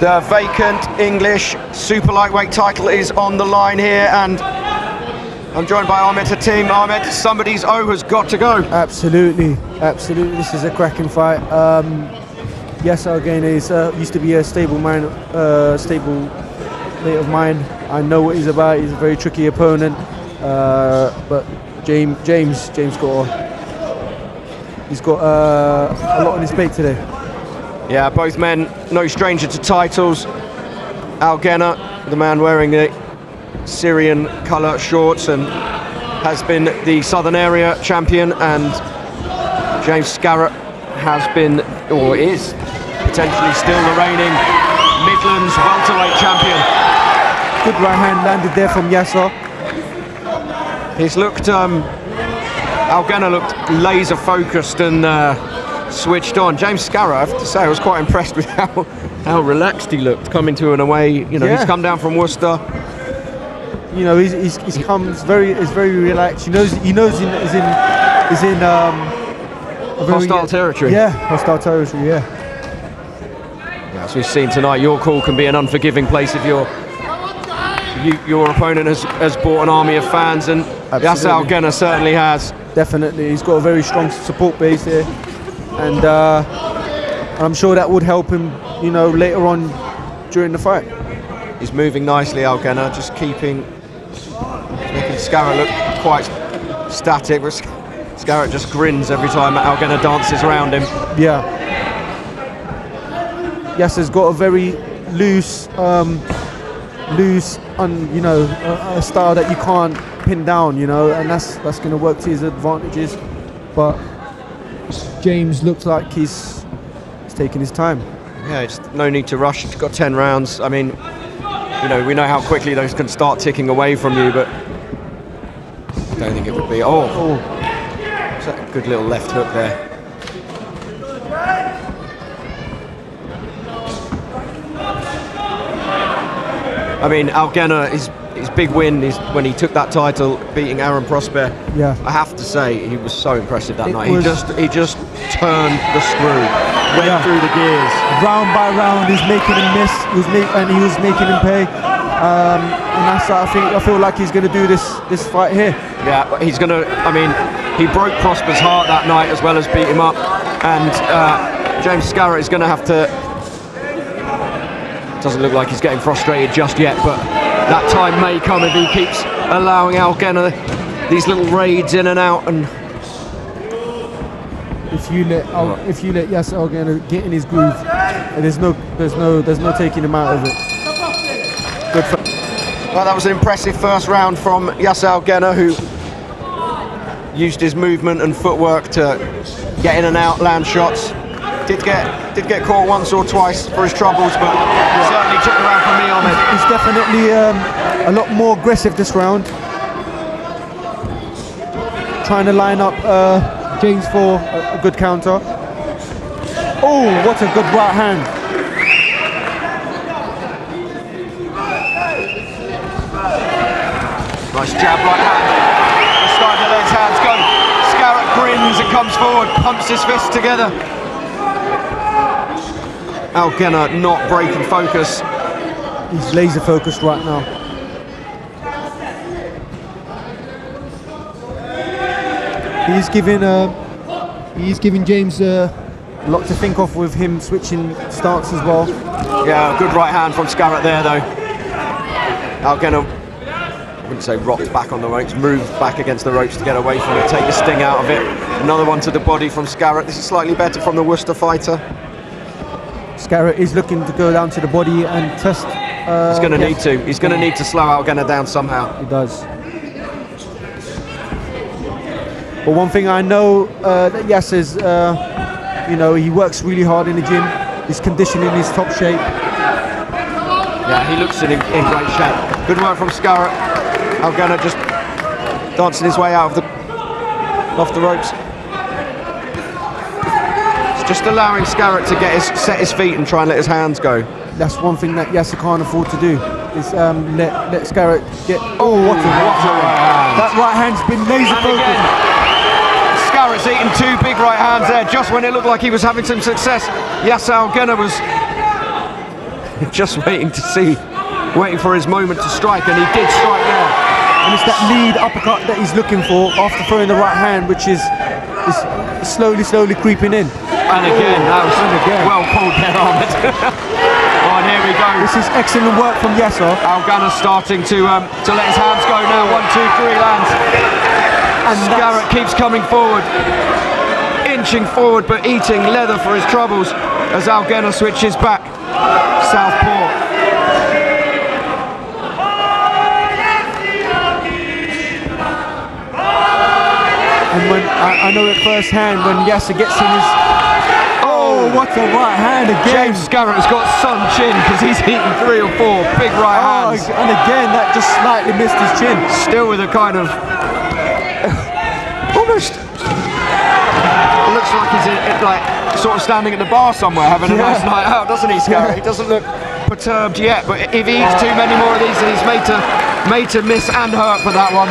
The vacant English super lightweight title is on the line here, and I'm joined by Ahmed Hatim. Ahmed, somebody's O has got to go. Absolutely, absolutely. This is a cracking fight. Yaser Al Ghena used to be a stable mate of mine. I know what he's about. He's a very tricky opponent, but James he's got a lot on his plate today. Yeah, both men no stranger to titles. Al Ghena, the man wearing the Syrian colour shorts and has been the Southern Area champion, and James Scarrott has been, or is, potentially still the reigning Midlands welterweight champion. Good right hand landed there from Yaser. He's looked, Al Ghena looked laser focused and switched on. James Scarrott, I have to say, I was quite impressed with how relaxed he looked coming to an away. You know, he's come down from Worcester. You know, he's very relaxed. He knows he's in hostile territory. Yeah, hostile territory. Yeah. As we've seen tonight, your call can be an unforgiving place if your opponent has brought an army of fans, and Yaser Al Ghena certainly has. Definitely, he's got a very strong support base here, and I'm sure that would help him, you know, later on during the fight. He's moving nicely, Al Ghena, just making Scarrott look quite static. Scarrott just grins every time Al Ghena dances around him. Yeah. Yaser's got a very loose, you know, a style that you can't pin down, you know, and that's going to work to his advantages. But James looks like he's taking his time. Yeah, just no need to rush. He's got 10 rounds. I mean, you know, we know how quickly those can start ticking away from you, but I don't think it would be. Oh. It's a good little left hook there. I mean, Al Ghena, his big win is when he took that title, beating Aaron Prosper. Yeah. I have to say, he was so impressive that night. He just turned the screw, went through the gears. Round by round, he's making him miss, and he was making him pay. And that's, I feel like he's going to do this fight here. Yeah, but he's going to. I mean, he broke Prosper's heart that night as well as beat him up, and James Scarrott is going to have to. Doesn't look like he's getting frustrated just yet, but that time may come if he keeps allowing Al Ghena these little raids in and out. And if you let Yaser Al Ghena get in his groove, there's no taking him out of it. Good. Well, that was an impressive first round from Yaser Al Ghena, who used his movement and footwork to get in and out, land shots. Did get caught once or twice for his troubles, but certainly took the round from me, Ahmed. He's definitely a lot more aggressive this round, trying to line up James for a good counter. Oh, what a good right hand! Nice jab, right hand. Just starting to let his hands go. Scarrott grins and comes forward, pumps his fists together. Al Ghena not breaking focus. He's laser focused right now. He's giving James a lot to think of with him switching stance as well. Yeah, good right hand from Scarrott there though. Al Ghena, I wouldn't say rocked back on the ropes, moved back against the ropes to get away from it, take the sting out of it. Another one to the body from Scarrott. This is slightly better from the Worcester fighter. Scarrott is looking to go down to the body and test. He's going to need to. He's going to need to slow Al Ghena down somehow. He does. But one thing I know that Yaser's, you know, he works really hard in the gym. His conditioning is top shape. Yeah, he looks in great shape. Good work from Scarrott. Al Ghena just dancing his way out of off the ropes. Just allowing Scarrott to set his feet and try and let his hands go. That's one thing that Yaser can't afford to do, is let Scarrott get. Oh, what a right hand! That right hand's been laser focused. Scarrott's eaten two big right hands there, just when it looked like he was having some success. Yaser Al Ghena was just waiting for his moment to strike, and he did strike there. And it's that lead uppercut that he's looking for after throwing the right hand, which is slowly creeping in. And again, that was well pulled there, Ahmed. Oh, and here we go. This is excellent work from Yaser. Al Ghena starting to let his hands go now. 1, 2, 3 lands. And Scarrott keeps coming forward, inching forward, but eating leather for his troubles as Al Ghena switches back. Southpaw. And when I know it firsthand when Yaser gets in his... Oh, what a right hand again. James Scarrott has got sun chin because he's eaten 3 or 4 big right hands. And again, that just slightly missed his chin. Still with a kind of... almost... It looks like he's sort of standing at the bar somewhere having a nice night out, doesn't he, Scarrott? He doesn't look perturbed yet, but if he eats too many more of these, then he's made to miss and hurt for that one.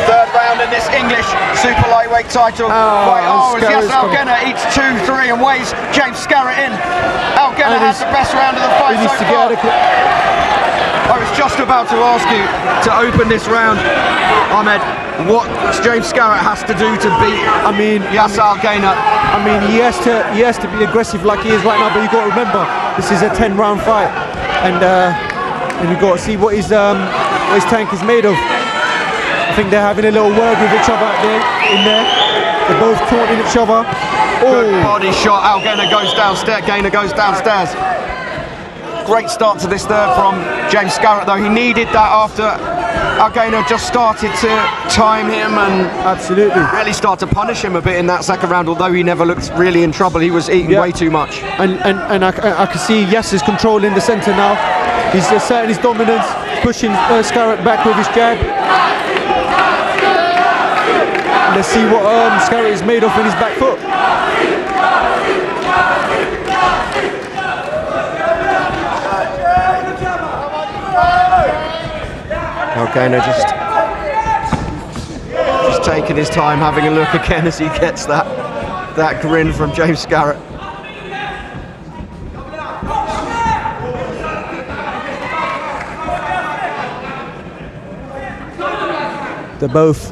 Third round in this English super lightweight title. As Yaser Al Ghena eats 2, 3 and weighs James Scarrott in. Al Ghena has the best round of the fight so far. I was just about to ask you to open this round, Ahmed, what James Scarrott has to do to beat Yaser Al Ghena. I mean, he has to be aggressive like he is right now, but you've got to remember, this is a 10-round fight, and you've got to see what his tank is made of. I think they're having a little word with each other in there. They're both taunting each other. Good body shot. Al Ghena goes downstairs. Ghena goes downstairs. Great start to this third from James Scarrott, though. He needed that after Al Ghena just started to time him and really start to punish him a bit in that second round. Although he never looked really in trouble, he was eating way too much. And I can see Yaser's control in the centre now. He's asserting his dominance, pushing Scarrott back with his jab. Let's see what Scarrott is made of in his back foot. Okay, no, just taking his time, having a look again as he gets that grin from James Scarrott. They're both,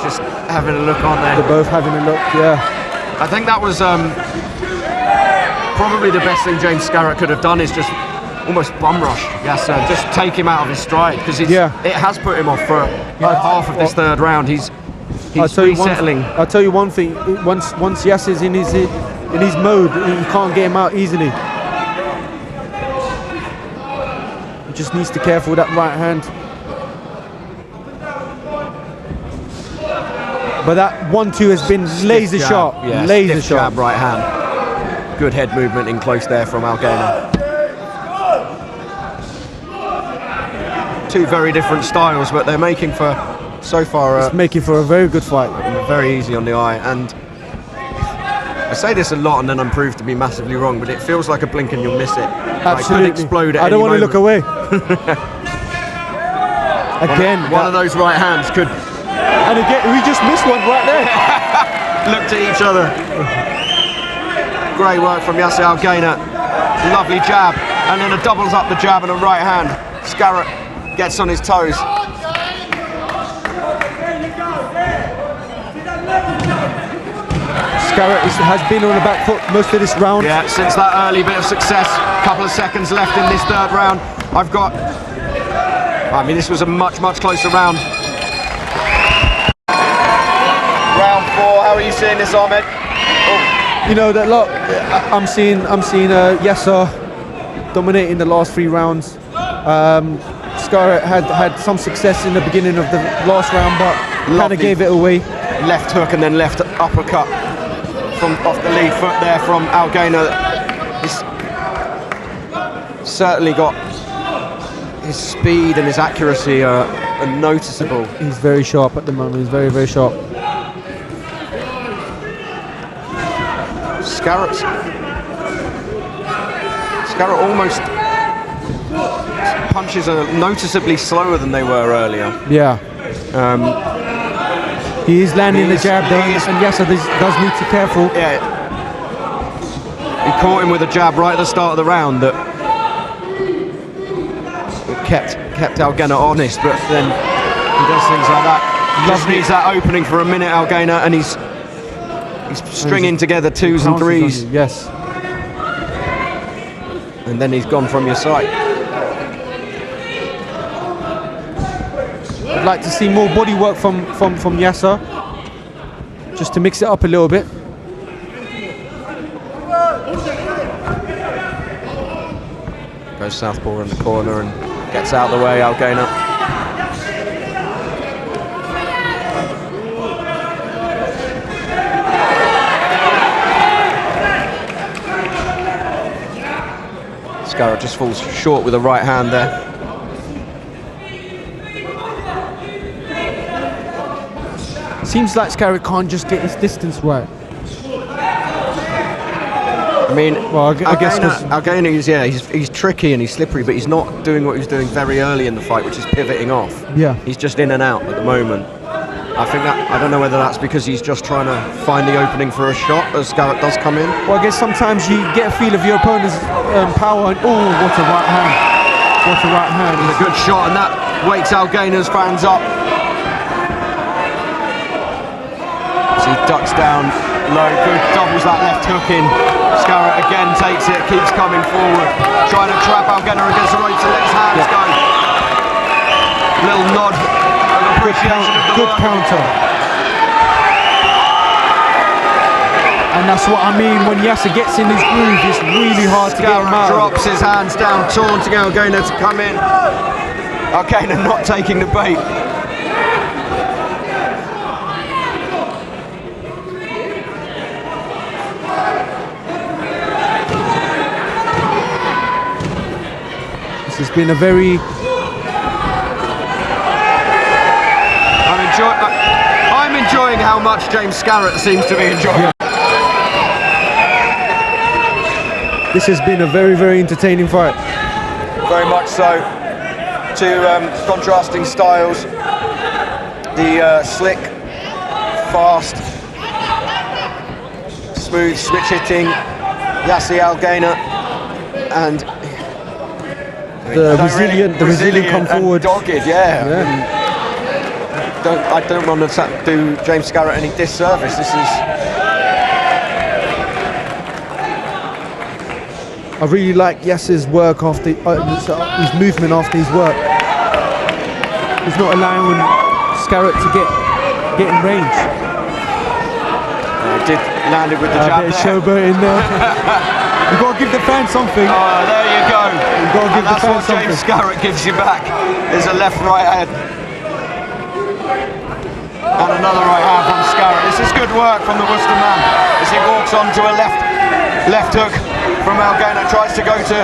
just having a look on there. They're both having a look, yeah. I think that was probably the best thing James Scarrott could have done, is just almost bum rush. Yes, just take him out of his stride, because it has put him off for half of this third round. He's resettling. I'll tell you one thing. Once Yaser's in his mode, you can't get him out easily. He just needs to be careful with that right hand. But that 1-2 has been laser sharp. Yeah, laser sharp. Jab, right hand. Good head movement in close there from Al Ghena. Two very different styles, but they're making for, so far, it's making for a very good fight. Very easy on the eye. And I say this a lot and then I'm proved to be massively wrong, but it feels like a blink and you'll miss it. Absolutely. It could explode at I don't any want to look away. Again, one of those right hands could... And again, we just missed one right there. Looked at each other. Great work from Yaser Al Ghena. Lovely jab, and then a doubles up the jab and a right hand. Scarrott gets on his toes. Scarrott has been on the back foot most of this round. Yeah, since that early bit of success. Couple of seconds left in this third round. This was a much closer round. Round 4, how are you seeing this, Ahmed? You know, that lot. I'm seeing Yaser dominating the last 3 rounds. Scarrott had some success in the beginning of the last round, but kind of gave it away. Left hook and then left uppercut from off the lead foot there from Al Ghena. He's certainly got his speed and his accuracy are noticeable. He's very sharp at the moment. He's very sharp. Scarrott almost punches are noticeably slower than they were earlier. Yeah. He is landing the jab there, and Yaser does need to be careful. Yeah. He caught him with a jab right at the start of the round that kept Al Ghena honest, but then he does things like that. He just needs that opening for a minute, Al Ghena, and he's stringing together twos and threes. Yes. And then he's gone from your sight. I'd like to see more body work from Yaser, just to mix it up a little bit. Goes southpaw in the corner and gets out of the way, Al Ghena. Scarrott just falls short with the right hand there. Seems like Scarrott can't just get his distance right. I mean, well, I guess Al Ghena, he's tricky and he's slippery, but he's not doing what he was doing very early in the fight, which is pivoting off. Yeah. He's just in and out at the moment. I think that, I don't know whether that's because he's just trying to find the opening for a shot as Scarrott does come in. Well, I guess sometimes you get a feel of your opponent's power and, oh, what a right hand. What a right hand. It's a good shot, and that wakes Al Ghena's fans up. So he ducks down low, good, doubles that left hook in. Scarrott again takes it, keeps coming forward, trying to trap Al Ghena against the ropes and let his hands go. Little nod of appreciation of the good work. counter. And that's what I mean, when Yaser gets in his groove, it's really hard to get him out. Drops his hands down, taunting Al Ghena to come in. Al Ghena not taking the bait. This has been a very... I'm enjoying how much James Scarrott seems to be enjoying. Yeah. This has been a very, very entertaining fight. Very much so. Two contrasting styles. The slick, fast, smooth switch hitting Yaser Al Ghena, and the resilient come forward. Dogged, yeah. I don't want to do James Scarrott any disservice. This is. I really like Yaser's work after his movement after his work. He's not allowing Scarrott to get in range. Did land it with the jab. A bit of showboat in there. You've got to give the fans something. Oh, there you go. You've got to give the fans something. James Scarrott gives you back. There's a left-right hand. And another right hand from Scarrott. This is good work from the Worcester man as he walks onto a left hook from Al Ghena, tries to go to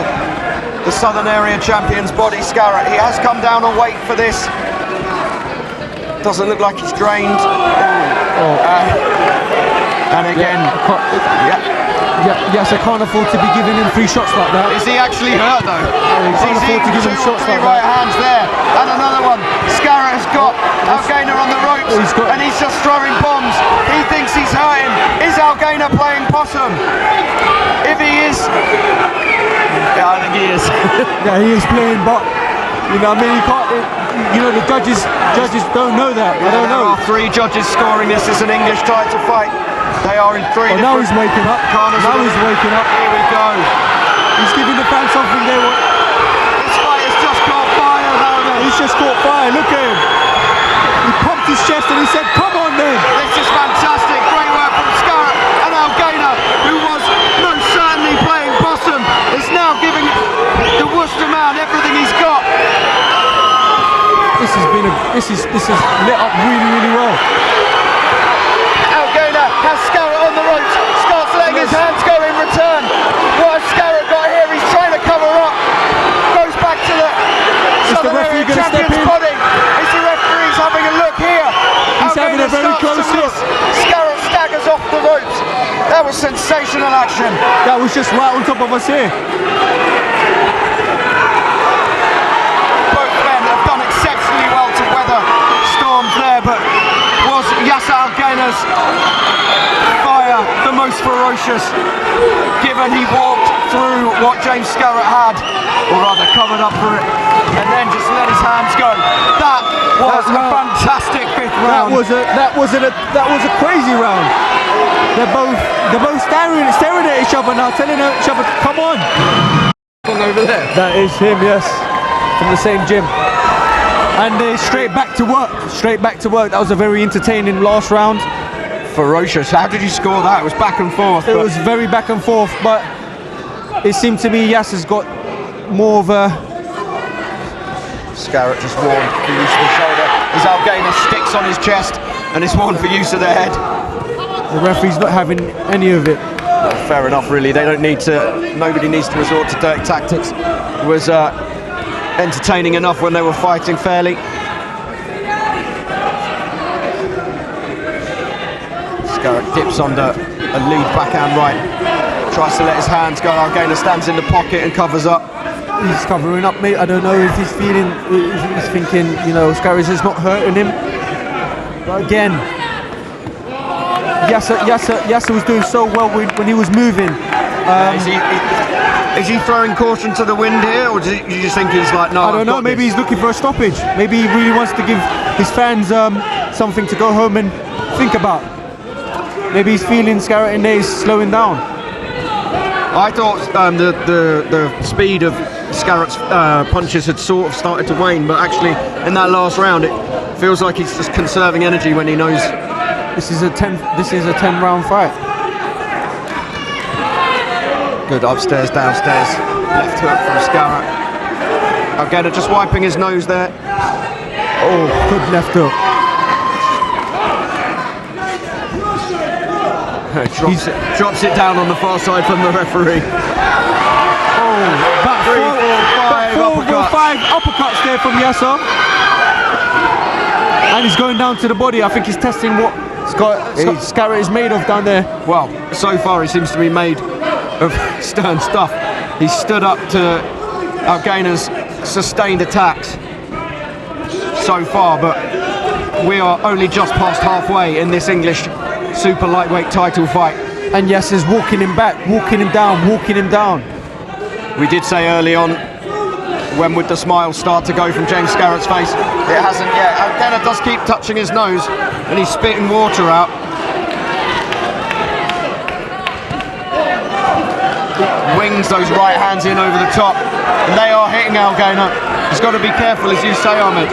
the Southern Area champion's body. Scarrott, he has come down on weight for this. Doesn't look like he's drained. And again, Yaser can't afford to be giving him 3 shots like that. Is he actually hurt though? He can't afford to give him shots like right that. hands there, and another one. Scarrott has got Al Ghena on the ropes, and he's just throwing bombs. He thinks he's hurt him. Is Al Ghena playing possum? If he is, yeah, I think he is. Yeah, he is playing, but you know, I mean, he can't. You know, the judges don't know that. I don't know. There are 3 judges scoring this as an English title fight. They are in 3 different. Now he's waking up. Now he's waking up. Here we go. He's giving the fans something they want. This fight has just caught fire, however. He's just caught fire. Look at him. He pumped his chest and he said, "Come on, then." This is fantastic. Great work from Scarrott, and Al Ghena, who was most certainly playing possum, is now giving the Worcester man everything he's got. This is lit up really, really well. Al Ghena has Scarrott on the ropes, starts letting his hands go in return. What has Scarrott got here? He's trying to cover up. Goes back to the Southern Area champion's body. Is the referee's having a look here? He's having a very close look. Scarrott staggers off the ropes. That was sensational action. That was just right on top of us here. Both men have done exceptionally well to weather storms there, but was Yaser Al Ghena's fire the most ferocious, given when he walked through what James Scarrott had, or rather covered up for it, and then just let his hands go. That was a fantastic fifth round. That was a crazy round. They're both staring at each other now, telling each other, come on. Over there. That is him, yes, from the same gym. And straight back to work. Straight back to work. That was a very entertaining last round. Ferocious. How did you score that? It was back and forth. It was very back and forth, but it seemed to me Yaser's got more of a... Scarrott just warned for use of the shoulder as Al Ghena sticks on his chest, and it's warned for use of the head. The referee's not having any of it. No, fair enough, really. They don't need to. Nobody needs to resort to dirty tactics. It was entertaining enough when they were fighting fairly. Scarrott dips under a lead backhand right. Tries to let his hands go. Al Ghena stands in the pocket and covers up. He's covering up, mate. I don't know if he's feeling, if he's thinking, you know, Scarrott is not hurting him. But again, Yaser was doing so well when he was moving. Is he throwing caution to the wind here, or do you just think he's like, no? I don't know. Maybe he's looking for a stoppage. Maybe he really wants to give his fans something to go home and think about. Maybe he's feeling Scarrott in there is slowing down. I thought the speed of Scarrott's punches had sort of started to wane, but actually in that last round it feels like he's just conserving energy when he knows this is a 10 round fight. Good upstairs, downstairs, left hook from Scarrott. Al Ghena just wiping his nose there. Oh, good left hook. Drops it down on the far side from the referee. Oh, about four or five uppercuts there from Yaser. And he's going down to the body. I think he's testing what Scarrott is made of down there. Well, so far he seems to be made of stern stuff. He stood up to Al Ghena's sustained attacks so far, but we are only just past halfway in this English super lightweight title fight. And Yaser's walking him back, walking him down. We did say early on, when would the smile start to go from James Scarrott's face? It hasn't yet. Al Ghena does keep touching his nose, and he's spitting water out. Wings those right hands in over the top, and they are hitting Al Ghena. He's got to be careful, as you say, Ahmed.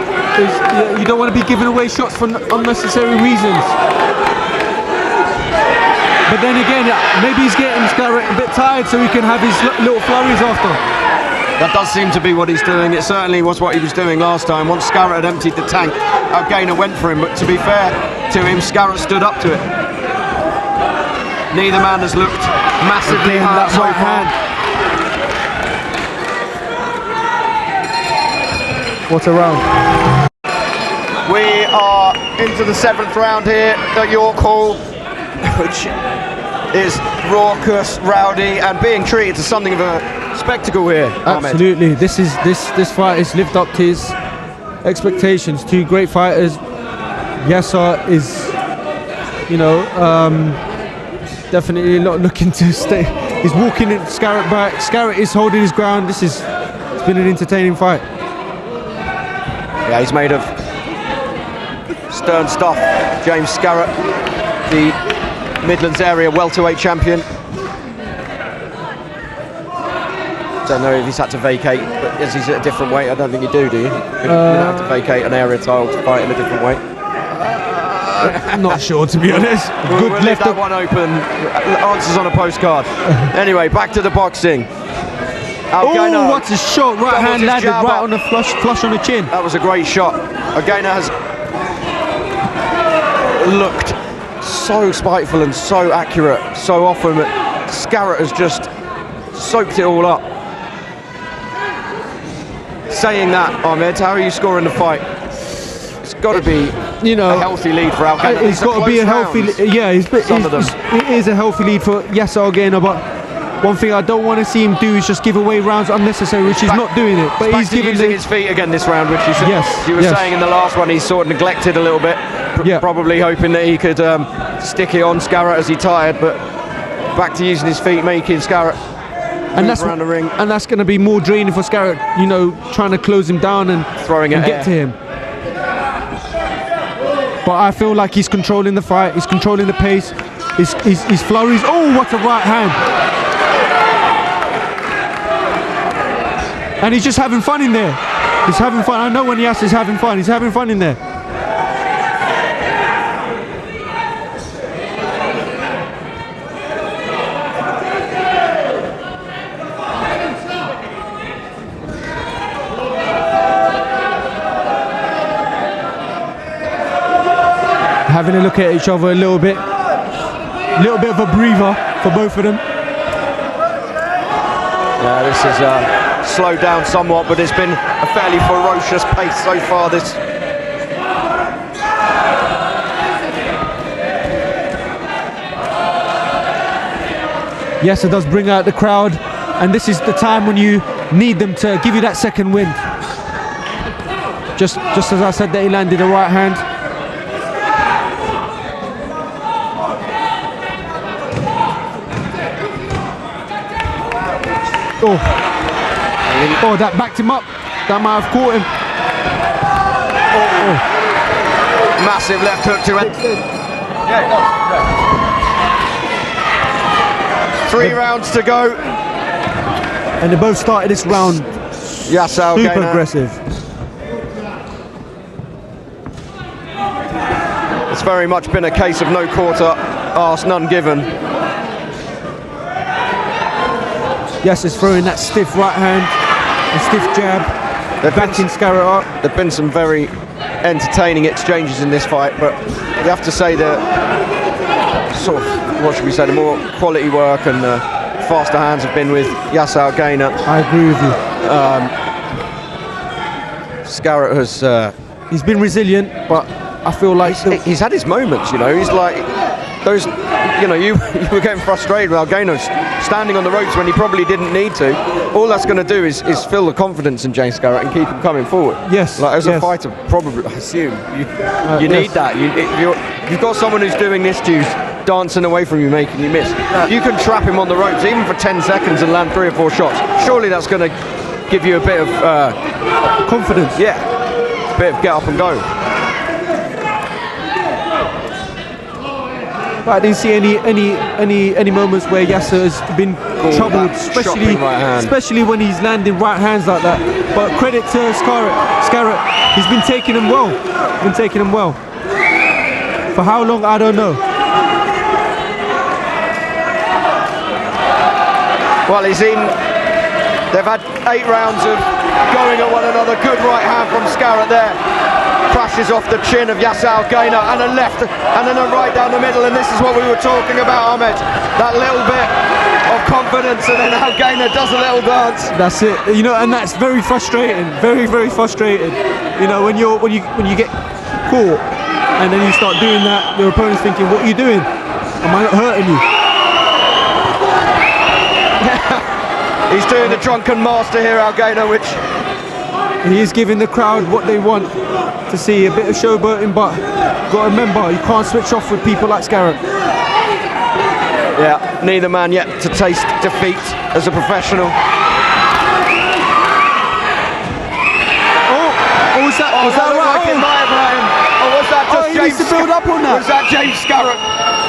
You don't want to be giving away shots for unnecessary reasons. But then again, maybe he's getting Scarrott a bit tired so he can have his little flurries after. That does seem to be what he's doing. It certainly was what he was doing last time. Once Scarrott had emptied the tank, Al Ghena went for him, but to be fair to him, Scarrott stood up to it. Neither man has looked massively hurt so far. What a round. We are into the 7th round here at York Hall, which is raucous, rowdy, and being treated to something of a spectacle here. Absolutely. Ahmed. This fight has lived up to his expectations. Two great fighters. Yaser is, you know, definitely not looking to stay. He's walking Scarrott back. Scarrott is holding his ground. It's been an entertaining fight. Yeah, he's made of stern stuff. James Scarrott, the Midlands area welterweight champion. Don't know if he's had to vacate, but as he's at a different weight, I don't think you do you? You don't have to vacate an area title to fight in a different weight. I'm not sure, to be honest. We'll leave that one open. Answers on a postcard. Anyway, back to the boxing. Oh, what a shot! Right hand landed right on the flush on the chin. That was a great shot. Al Ghena has looked so spiteful and so accurate so often, but Scarrott has just soaked it all up. Saying that, Ahmed, how are you scoring the fight? It's got to be, you know, a healthy lead for Al Ghena. It's got to be a healthy, yeah. It is a healthy lead for Yaser Al Ghena, but one thing I don't want to see him do is just give away rounds unnecessary, which he's not doing it. But he's using his feet again this round, which you were saying in the last one, he's sort of neglected a little bit, probably hoping that he could stick it on Scarrott as he tired, but back to using his feet, making Scarrott and that's around the ring. And that's going to be more draining for Scarrott, you know, trying to close him down and throwing it, get to him. But I feel like he's controlling the fight, he's controlling the pace, his flurries. Oh, what a right hand. And he's just having fun in there. He's having fun. I know when Yaser's having fun, he's having fun in there. Having a look at each other a little bit of a breather for both of them. Yeah, this is slowed down somewhat, but it's been a fairly ferocious pace so far. This. Yaser does bring out the crowd, and this is the time when you need them to give you that second wind. Just as I said that he landed a right hand. Oh, that backed him up. That might have caught him. Oh. Massive left hook to end. 3 rounds to go. And they both started this round Yaser Al super Ghena. aggressive. It's very much been a case of no quarter asked, none given. Yaser's throwing that stiff right hand, a stiff jab, backing Scarrott up. There have been some very entertaining exchanges in this fight, but you have to say that sort of, what should we say, the more quality work and faster hands have been with Yaser Al Ghena. I agree with you. Scarrott has... he's been resilient, but I feel like... He's had his moments, you know, he's like... Those, you know, you were getting frustrated with Al Ghena standing on the ropes when he probably didn't need to. All that's going to do is fill the confidence in James Scarrott and keep him coming forward. Yes. Like as a fighter, probably, I assume you need that. You've got someone who's doing this to you, dancing away from you, making you miss. You can trap him on the ropes even for 10 seconds and land 3 or 4 shots. Surely that's going to give you a bit of confidence. Yeah, a bit of get up and go. But I didn't see any moments where Yaser has been troubled, especially when he's landing right hands like that. But credit to Scarrott, he's been taking them well. For how long, I don't know. Well, they've had 8 rounds of going at one another. Good right hand from Scarrott there. Crashes off the chin of Yaser Al Ghena, and a left and then a right down the middle, and this is what we were talking about, Ahmed. That little bit of confidence, and then Al Ghena does a little dance. That's it, you know, and that's very frustrating, very frustrating. You know, when you get caught and then you start doing that, your opponent's thinking, what are you doing? Am I not hurting you? He's doing the drunken master here, Al Ghena, which he is giving the crowd what they want to see, a bit of showboating, but got to remember, you can't switch off with people like Scarrott. Yeah, neither man yet to taste defeat as a professional. Was that right? Or was that just he needs to build up on that. Was that James Scarrott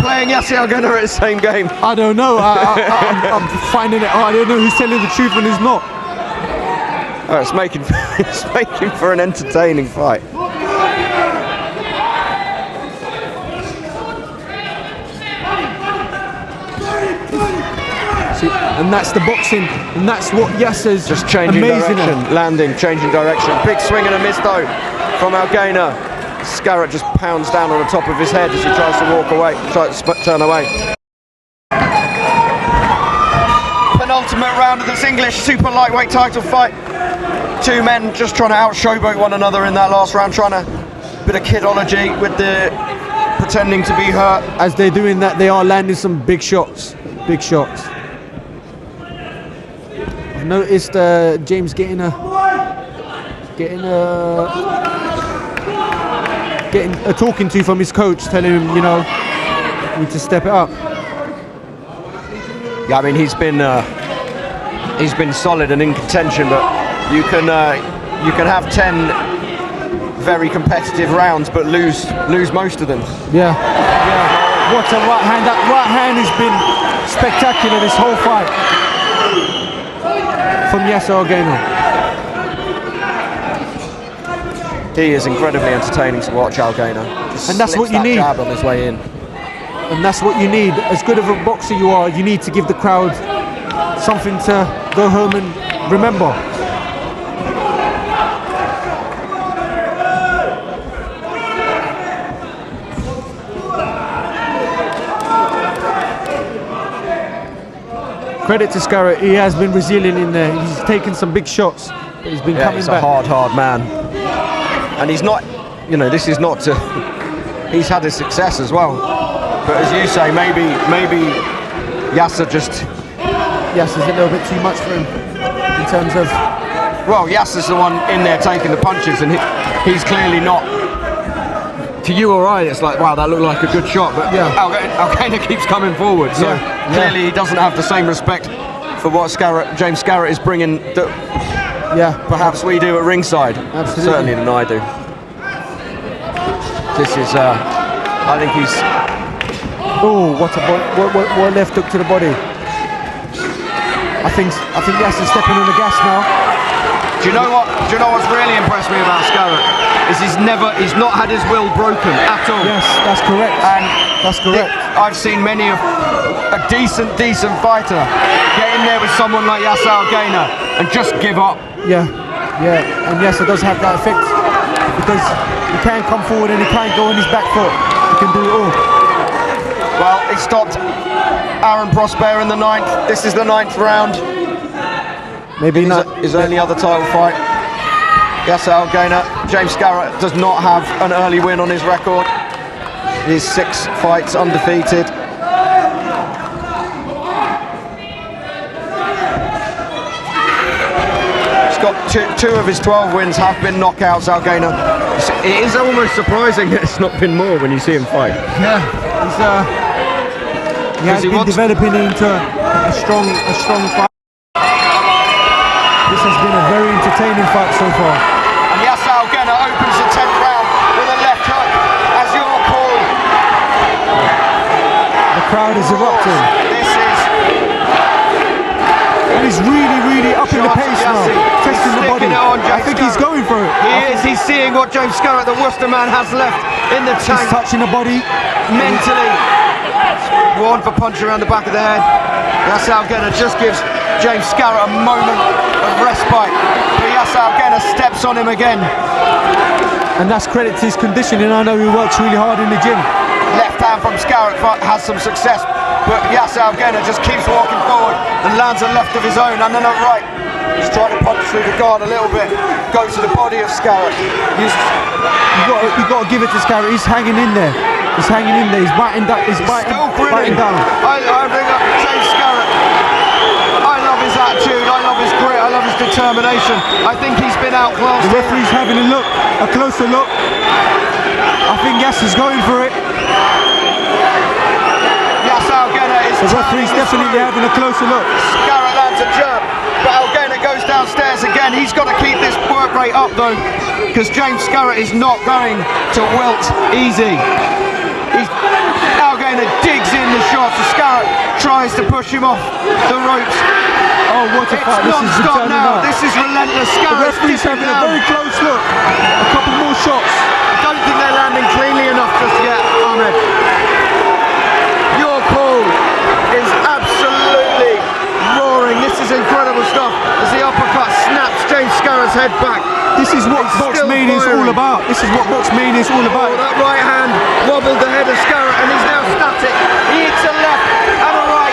playing Yaser Al Ghena at the same game? I don't know. I'm finding it. I don't know who's telling the truth and who's not. Oh, it's making for an entertaining fight. See, and that's the boxing, and that's what Yaser's just changing amazing direction, at. landing, changing direction. Big swing and a miss though from Al Ghena. Scarrott just pounds down on the top of his head as he tries to walk away, tries to turn away. Penultimate round of this English super lightweight title fight. 2 men just trying to out-showboat one another in that last round, trying to bit of kidology with the pretending to be hurt. As they're doing that, they are landing some big shots. Big shots. I've noticed James getting a talking to from his coach, telling him, you know, you need to step it up. Yeah, I mean he's been solid and in contention, but you can have 10 very competitive rounds, but lose most of them. Yeah. What a right hand! That right hand has been spectacular this whole fight from Yaser Al Ghena. He is incredibly entertaining to watch, Al Ghena. And that's what you need. Jab on his way in. And that's what you need. As good of a boxer you are, you need to give the crowd something to go home and remember. Credit to Scarrott, he has been resilient in there. He's taken some big shots, but he's been coming he's back. He's a hard man. And he's not, this is not to, he's had his success as well. But as you say, maybe Yaser Yaser's a little bit too much for him in terms of... Well, Yaser's the one in there taking the punches, and he's clearly not. To you or I, it's like, wow, that looked like a good shot, but Al Ghena keeps coming forward, so clearly he doesn't have the same respect for what James Scarrott is bringing that perhaps we do at ringside. Absolutely. Certainly than I do. This is, I think he's... Oh, what left hook to the body. I think Yaser's stepping on the gas now. Do you know what's really impressed me about Scarrott? Is he's not had his will broken at all. Yes, that's correct. And that's correct. I've seen many of a decent fighter get in there with someone like Yaser Al Ghena and just give up. Yeah, and Yaser does have that effect because he can come forward and he can't go on his back foot. He can do it all. Well, he stopped Aaron Prosper in the 9th. This is the 9th round. Maybe not his only other title fight. Yaser Al Ghena. James Scarrott does not have an early win on his record. He's 6 fights undefeated. He's got two of his 12 wins have been knockouts, Al Ghena. It is almost surprising that it's not been more when you see him fight. Yeah, he has been developing into a strong fight. This has been a very entertaining fight so far. And Yaser Al Ghena opens the 10th round with a left hook as your call. The crowd is erupting. This is... And he's really upping the pace now, testing the body. I think he's going for it. He's seeing what James Scarrott, the Worcester man, has left in the tank. He's touching the body. Mentally. One for punch around the back of the head. Yaser Al Ghena just gives James Scarrott a moment of respite. But Yaser Al Ghena steps on him again. And that's credit to his conditioning. I know he works really hard in the gym. Left hand from Scarrott has some success, but Yaser Al Ghena just keeps walking forward and lands a left of his own and then a right. He's trying to punch through the guard a little bit. Goes to the body of Scarrott. You've got to give it to Scarrott. He's hanging in there. He's hanging in there. He's biting down. He's biting down. I bring up James Scarrott. I love his attitude. I love his grit. I love his determination. I think he's been outclassed. The referee's having a closer look. I think Yaser's going for it. Yaser Al Ghena is... The referee's definitely having a closer look. Scarrott lands a jab, but Al Ghena goes downstairs again. He's got to keep this work rate up though, because James Scarrott is not going to wilt easy. Al Ghena digs in the shots. Scarrott tries to push him off the ropes. Oh, what a fight. This is non-stop now. This is relentless. The referee's having a very close look. A couple more shots. I don't think they're landing cleanly enough just yet, Ahmed. Your call is absolutely roaring. This is incredible stuff as the uppercut snaps James Scarrott's head back. This is what BoxMania is all about. This is what BoxMania is all about. Oh, that right hand wobbled the head of Scarrott and he's now static. He hits a left and a right.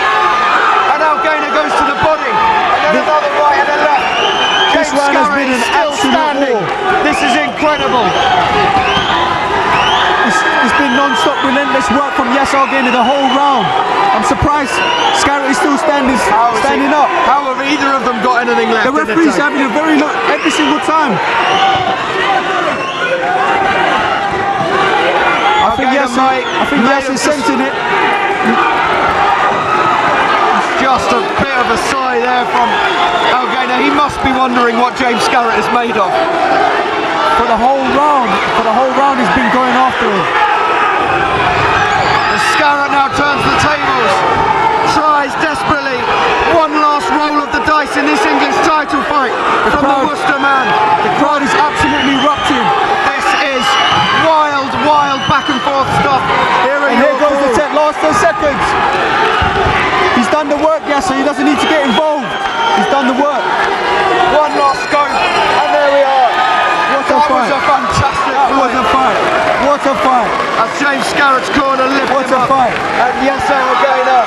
And Al Ghena goes to the body. And then another right and a left. This round has been an absolute war. This is incredible. It's been non-stop relentless work from Yaser Al Ghena the whole round. I'm surprised Scarrott is still standing up. How have either of them got anything left? The referee's having a very look every single time. I think Yaser's sensing it. He's Just a bit of a sigh there from Al Ghena. He must be wondering what James Scarrott is made of. For the whole round, he's been going after him. And Scarrott now turns the tables, tries desperately. One last roll of the dice in this English title fight from the Worcester man. The crowd is absolutely erupting. This is wild, wild back and forth stuff. And here goes the last 10 seconds. He's done the work, Yaser. He doesn't need to get involved. He's done the work. One last go, and there we are. That was a fantastic fight. What a fight. What a fight. As James Scarrott's corner lifted What him a up. fight. And Yaser Al Ghena